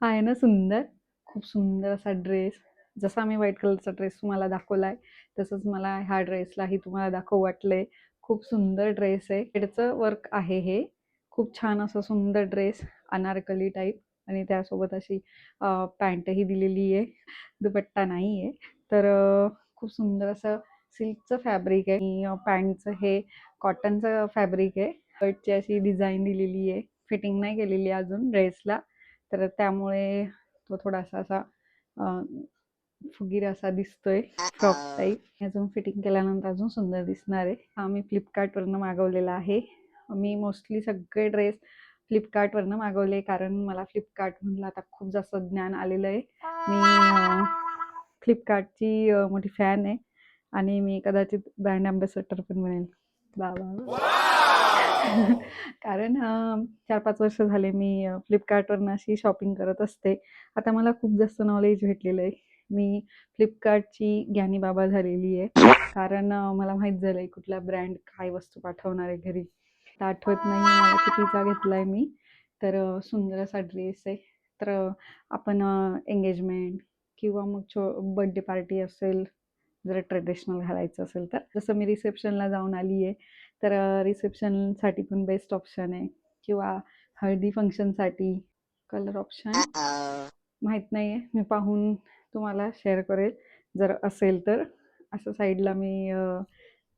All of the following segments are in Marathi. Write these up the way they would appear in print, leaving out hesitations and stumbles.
आहे ना सुंदर? खूप सुंदर असा ड्रेस. जसा मी व्हाईट कलरचा ड्रेस तुम्हाला दाखवलाय, तसंच मला ह्या ड्रेसलाही तुम्हाला दाखवू वाटलंय. खूप सुंदर ड्रेस आहे. थ्रेडचं वर्क आहे हे. खूप छान असं सुंदर ड्रेस, अनारकली टाईप आणि त्यासोबत अशी पॅन्टही दिलेली आहे. दुपट्टा नाहीये. तर खूप सुंदर असं सिल्कचं फॅब्रिक आहे आणि पॅन्टचं हे कॉटनचं फॅब्रिक आहे. शर्टची अशी डिझाइन दिलेली आहे. फिटिंग नाही केलेली अजून ड्रेसला. तर त्यामुळे तो थोडासा असा अ, फुगीर असा दिसतोय फ्रॉक टाईप. अजून फिटिंग केल्यानंतर अजून सुंदर दिसणार आहे. हा मी फ्लिपकार्टवरनं मागवलेला आहे. मी मोस्टली सगळे ड्रेस फ्लिपकार्टवरनं मागवले कारण मला फ्लिपकार्ट म्हणलं आता खूप जास्त ज्ञान आलेलं आहे. मी फ्लिपकार्टची मोठी फॅन आहे आणि मी कदाचित ब्रँड अँबॅसेडर पण बनेल. वा कारण 4-5 वर्ष झाले मी फ्लिपकार्टवरनं अशी शॉपिंग करत असते. आता मला खूप जास्त नॉलेज भेटलेलं आहे. मी फ्लिपकार्टची ज्ञानी बाबा झालेली आहे. कारण मला माहीत झालंय कुठला ब्रँड काय वस्तू पाठवणार आहे घरी. तर आठवत नाहीये मला कितीचा घेतलाय मी. तर सुंदर असा ड्रेस आहे. तर आपण एंगेजमेंट किंवा मग बर्थडे पार्टी असेल, जर ट्रेडिशनल घालायचं असेल तर. जसं मी रिसेप्शनला जाऊन आली आहे, तर रिसेप्शनसाठी पण बेस्ट ऑप्शन आहे किंवा हळदी फंक्शनसाठी कलर ऑप्शन माहीत नाही आहे. मी पाहून तुम्हाला शेअर करेल जर असेल तर. असं साईडला मी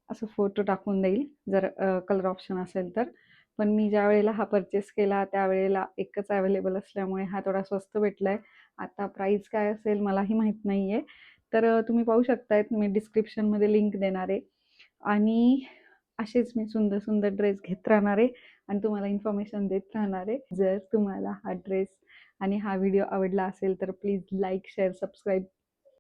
असं फोटो टाकून देईल जर कलर ऑप्शन असेल तर. पण मी ज्या वेळेला हा परचेस केला त्यावेळेला एकच अवेलेबल असल्यामुळे हा थोडा स्वस्त भेटलाय. आता प्राईस काय असेल मलाही माहीत नाही आहे. तर तुम्ही पाहू शकतायत मी डिस्क्रिप्शनमध्ये लिंक देणार आहे आणि असेच मी सुंदर सुंदर ड्रेस घेत राहणार आहे आणि तुम्हाला इन्फॉर्मेशन देत राहणार आहे. जर तुम्हाला हा ड्रेस आणि हा व्हिडिओ आवडला असेल तर प्लीज लाईक, शेअर, सबस्क्राईब